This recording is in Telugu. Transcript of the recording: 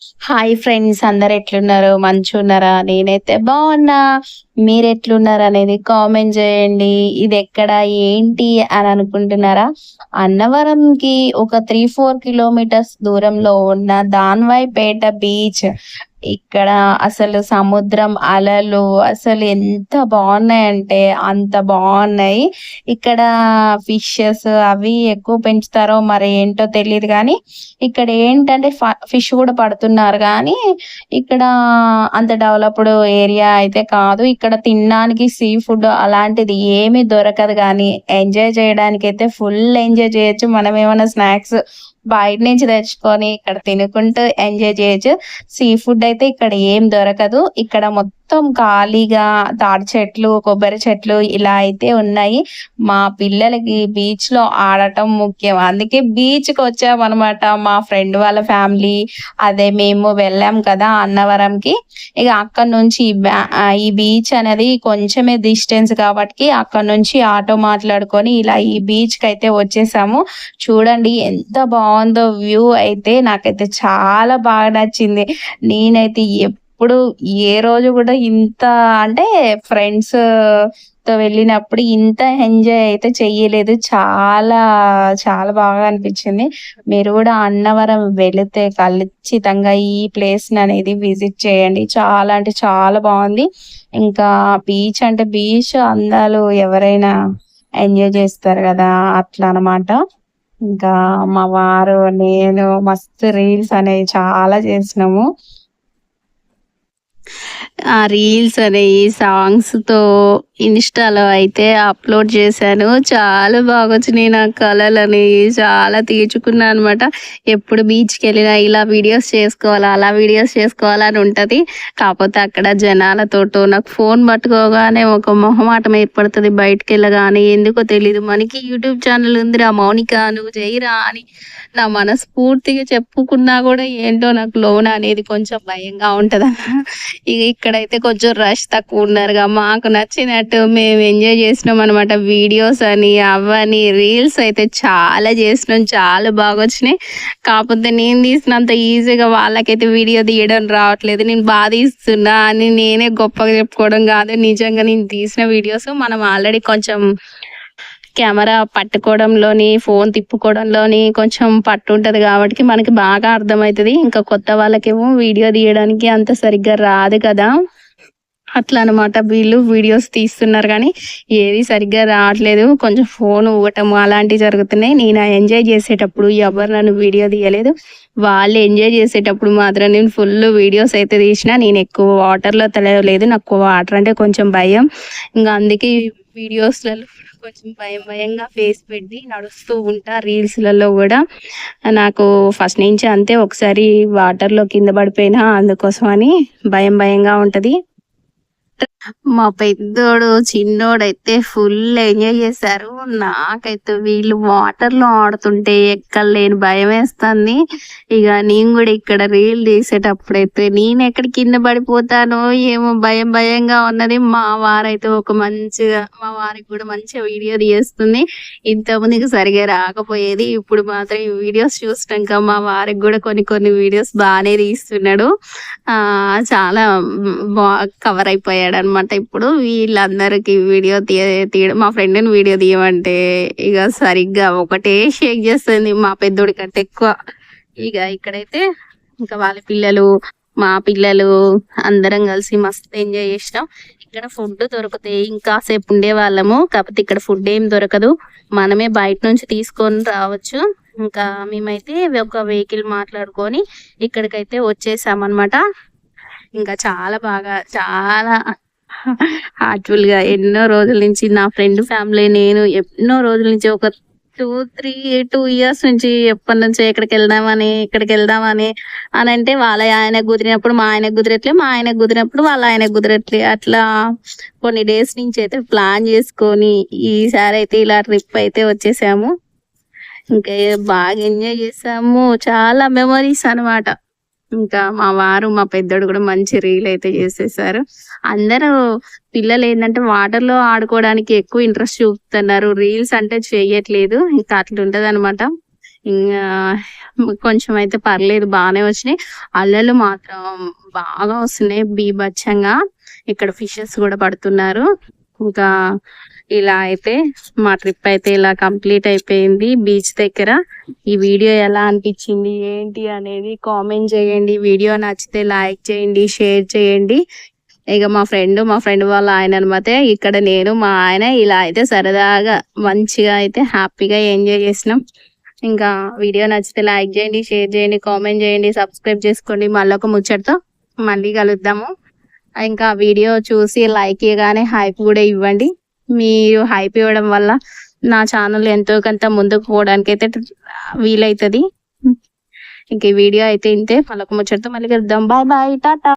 హాయ్ ఫ్రెండ్స్, అందరు ఎట్లున్నారు? మంచిగున్నారా? నేనైతే బాగున్నా. మీరెట్లున్నారు అనేది కామెంట్ చేయండి. ఇదెక్కడ? ఏంటి అని అనుకుంటున్నారా? అన్నవరంకి ఒక 3, 4 కిలోమీటర్స్ దూరంలో ఉన్న దాన్వాయిపేట బీచ్. ఇక్కడ అసలు సముద్రం అలలు అసలు ఎంత బావున్నాయంటే అంత బావున్నాయి. ఇక్కడ ఫిషెస్ అవి ఎక్కువ పెంచుతారో మరి ఏంటో తెలీదు గానీ, ఇక్కడ ఏంటంటే ఫిష్ గూడా పడుతున్నారు గానీ, ఇక్కడ అంత డెవలప్‌డ్ ఏరియా అయితే కాదు. ఇక్కడ తినడానికి సీ ఫుడ్ అలాంటిది ఏమీ దొరకదు గానీ, ఎంజాయ్ చేయడానికైతే ఫుల్ ఎంజాయ్ చేయొచ్చు. మనమేమన్నా స్నాక్స్ బయట నుంచి తెచ్చుకొని ఇక్కడ తినుకుంటూ ఎంజాయ్ చేయొచ్చు. సీ ఫుడ్ అయితే ఇక్కడ ఏం దొరకదు. ఇక్కడ మొత్తం ఖాళీగా తాటి చెట్లు, కొబ్బరి చెట్లు ఇలా అయితే ఉన్నాయి. మా పిల్లలకి బీచ్‌లో ఆడటం ముఖ్యం. అందుకే బీచ్‌కొచ్చామనమాట. మా ఫ్రెండ్ వాళ్ళ ఫ్యామిలీ, అదే మేము వెళ్ళాం కదా అన్నవరంకి. ఇగ అక్కడి నుంచి ఈ బీచ్ అనేది కొంచెమే డిస్టెన్స్ కాబట్టికి అక్కడి నుంచి ఆటో మాట్లాడుకొని ఇలా ఈ బీచ్‌కైతే వచ్చేసాము. చూడండి ఎంత బావుందో వ్యూ అయితే నాకైతే చాలా బాగా నచ్చింది. నేనైతే ఎప్పుడు ఏ రోజు గూడా ఇంత అంటే ఫ్రెండ్స్‌తో వెళ్ళినప్పుడు ఇంత ఎంజాయ్ అయితే చెయ్యలేదు. చాలా, చాలా బాగా అనిపిచ్చింది. మీరు గూడా అన్నవరం వెళితే ఖచ్చితంగా ఈ ప్లేస్‌ననేది విజిట్ చేయండి. చాలా అంటే చాలా బావుంది. ఇంకా బీచ్ అంటే బీచ్ అందాలు ఎవరైనా ఎంజాయ్ చేస్తారు గదా! అట్లా అన్నమాట. ఇంకా మా వారు, నేను మస్తు రీల్స్ అనేవి చాలా చేసినాము. ఆ రీల్స్ అనేయి సాంగ్స్‌తో ఇన్‌స్టాలో అయితే అప్‌లోడ్ చేశాను. చాలా బాగొచ్చినాయి. నా కలలనేయి చాలా తీర్చుకున్నా అనమాట. ఎప్పుడు బీచ్‌కెళ్ళినా ఇలా వీడియోస్ చేసుకోవాలా, అలా వీడియోస్ చేసుకోవాలా అని ఉంటది. కాపోతే అక్కడ జనాలతోటో నాకు ఫోన్ పట్టుకోగానే ఒక మొహమాటం ఏర్పడతది బయటికెళ్ళగానే. ఎందుకో తెలీదు. మనకి యూట్యూబ్ ఛానెల్ ఉందిరా మౌనిక నువ్వు చెయ్యిరా అని నా మనస్ఫూర్తిగా చెప్పుకున్నా గూడా ఏంటో నాకు లోన అనేది కొంచెం భయంగా ఉంటది. ఇగ ఇక్కడైతే కొంచెం రష్ తక్కువున్నారుగా. మాకు నచ్చినట్టు మేము ఎంజాయ్ చేసినామనమాట. వీడియోస్ అని, అవ్వని, రీల్స్ అయితే చాలా చేసినాం. చాలా బాగొచ్చినాయి. కాపోతే నేను తీసినంత ఈజీగా వాళ్ళకైతే వీడియో తీయడం రావట్లేదు. నేను తీస్తున్నా అని నేనే గొప్పగా చెప్పుకోవడం గాదు. నిజంగా నేను తీసిన వీడియోస్ మనం ఆల్రెడీ కొంచెం కెమెరా పట్టుకోవడంలోని, ఫోన్ తిప్పుకోవడంలోని కొంచెం పట్టుంటది గాబట్టికి మనకి బాగా అర్థమైతది. ఇంకా కొత్త వాళ్ళకేమో వీడియో తీయడానికి అంత సరిగ్గా రాదు కదా! అట్లా అనమాట. వీళ్ళు వీడియోస్ తీస్తున్నారు గానీ, ఏది సరిగ్గా రావట్లేదు. కొంచెం ఫోన్ ఊగటము అలాంటివి జరుగుతున్నాయి. నేను ఎంజాయ్ చేసేటప్పుడు ఎవరు నన్ను వీడియో తీయలేదు. వాళ్ళు ఎంజాయ్ చేసేటప్పుడు మాత్రం నేను ఫుల్లు వీడియోస్ అయితే తీసినా. నేను ఎక్కువ వాటర్‌లో తడవలేదు. నాకు వాటర్ అంటే కొంచెం భయం. ఇంగ అందుకే వీడియోస్‌లలో కొంచెం భయం భయంగా ఫేస్ పెట్టి నడుస్తూ ఉంటా. రీల్స్‌లలో గూడా నాకు ఫస్ట్ నుంచి అంతే. ఒకసారి వాటర్‌లో కింద పడిపోయినా అందుకోసమని భయం భయంగా ఉంటది. మా పెద్దోడు, చిన్నోడైతే ఫుల్ ఎంజాయ్ చేశారు. నాకైతే వీళ్ళు వాటర్‌లో ఆడుతుంటే ఎక్కడలేని భయమేస్తుంది. ఇగ నేను గూడా ఇక్కడ రీల్ తీసేటప్పుడైతే నేనెక్కడ కింద పడిపోతానో ఏమో భయం భయంగా ఉన్నది. మా వారికి కూడా మంచిగా వీడియో తీస్తుంది. ఇంతకుముందుకు సరిగ్గా రాకపోయేది. ఇప్పుడు మాత్రం ఈ వీడియోస్ చూసినంక మా వారికి గూడా కొన్ని కొన్ని వీడియోస్ బానే తీస్తున్నాడు. చాలా కవర్ అయిపోయాడనమాట. ఇప్పుడు వీళ్ళందరికి వీడియో తీయడం మా ఫ్రెండ్‌ని వీడియో తీయమంటే ఇగ సరిగ్గా ఒకటే షేక్ చేస్తుంది మా పెద్దోడి కంటే ఎక్కువ. ఇగ ఇక్కడైతే ఇంకా వాళ్ళ పిల్లలు, మా పిల్లలు అందరం కలిసి మస్తు ఎంజాయ్ చేసినాం. ఇక్కడ ఫుడ్ దొరికితే ఇంకా సేపు ఉండేవాళ్ళము. కాకపోతే ఇక్కడ ఫుడ్ ఏం దొరకదు. మనమే బయట నుంచి తీసుకొని రావచ్చు. ఇంకా మేమైతే ఒక వెహికల్ మాట్లాడుకొని ఇక్కడికైతే వచ్చేసామనమాట. ఇంకా చాలా బాగా చాలా హార్ట్‌ఫుల్‌గా ఎన్నో రోజుల నుంచి నా ఫ్రెండ్ ఫ్యామిలీ నేను ఎన్నో రోజుల నుంచి ఒక 2 ఇయర్స్ నుంచి ఎప్పటినుంచో ఎక్కడికెళ్దామని, ఇక్కడికెళ్దామని అనంటే వాళ్ళ ఆయనకు కుదిరినప్పుడు మా ఆయనకు కుదరట్లే, మా ఆయనకు కుదిరినప్పుడు వాళ్ళ ఆయనకు కుదరట్లే. అట్లా కొన్ని డేస్ నుంచి అయితే ప్లాన్ చేసుకొని ఈసారైతే ఇలా ట్రిప్ అయితే వచ్చేసాము. ఇంకా బాగా ఎంజాయ్ చేసాము. చాలా మెమోరీస్ అనమాట. ఇంకా మా వారు, మా పెద్దోడు గూడా మంచి రీల్ అయితే చేసేసారు. అందరూ పిల్లలేందంటే వాటర్‌లో ఆడుకోవడానికి ఎక్కువ ఇంట్రెస్ట్ చూపుతున్నారు. రీల్స్ అంటే చెయ్యట్లేదు. ఇంకా అట్లుంటదనమాట. ఇంగా కొంచెం అయితే పర్లేదు బానే వచ్చినాయి. అలలు మాత్రం బాగా వస్తున్నాయి బీభత్సంగా. ఇక్కడ ఫిషెస్ గూడా పడుతున్నారు. ఇంకా ఇలా అయితే మా ట్రిప్ అయితే ఇలా కంప్లీట్ అయిపోయింది బీచ్ దగ్గర. ఈ వీడియో ఎలా అనిపించింది ఏంటి అనేది కామెంట్ చేయండి. వీడియో నచ్చితే లైక్ చేయండి, షేర్ చేయండి. ఇక మా ఫ్రెండ్ వాళ్ళ ఆయన అనమాట. ఇక్కడ నేను మా ఆయన ఇలా అయితే సరదాగా మంచిగా అయితే హ్యాపీగా ఎంజాయ్ చేసినాం. ఇంకా వీడియో నచ్చితే లైక్ చేయండి, షేర్ చేయండి, కామెంట్ చేయండి, సబ్స్క్రైబ్ చేసుకోండి. మళ్ళీ ఒక ముచ్చటతో మళ్ళీ కలుద్దాము. ఇంకా వీడియో చూసి లైక్ ఇవ్వగానే హైప్ కూడా ఇవ్వండి. మీరు హైప్ ఇవ్వడం వల్ల నా ఛానల్ ఎంతో కొంత ముందుకు పోవడానికి అయితే వీలవుతుంది. ఇంక ఈ వీడియో అయితే ఇంతే. మళ్ళీ ఒక ముచ్చటతో మళ్ళీ కలుద్దాం. Bye bye, Tata.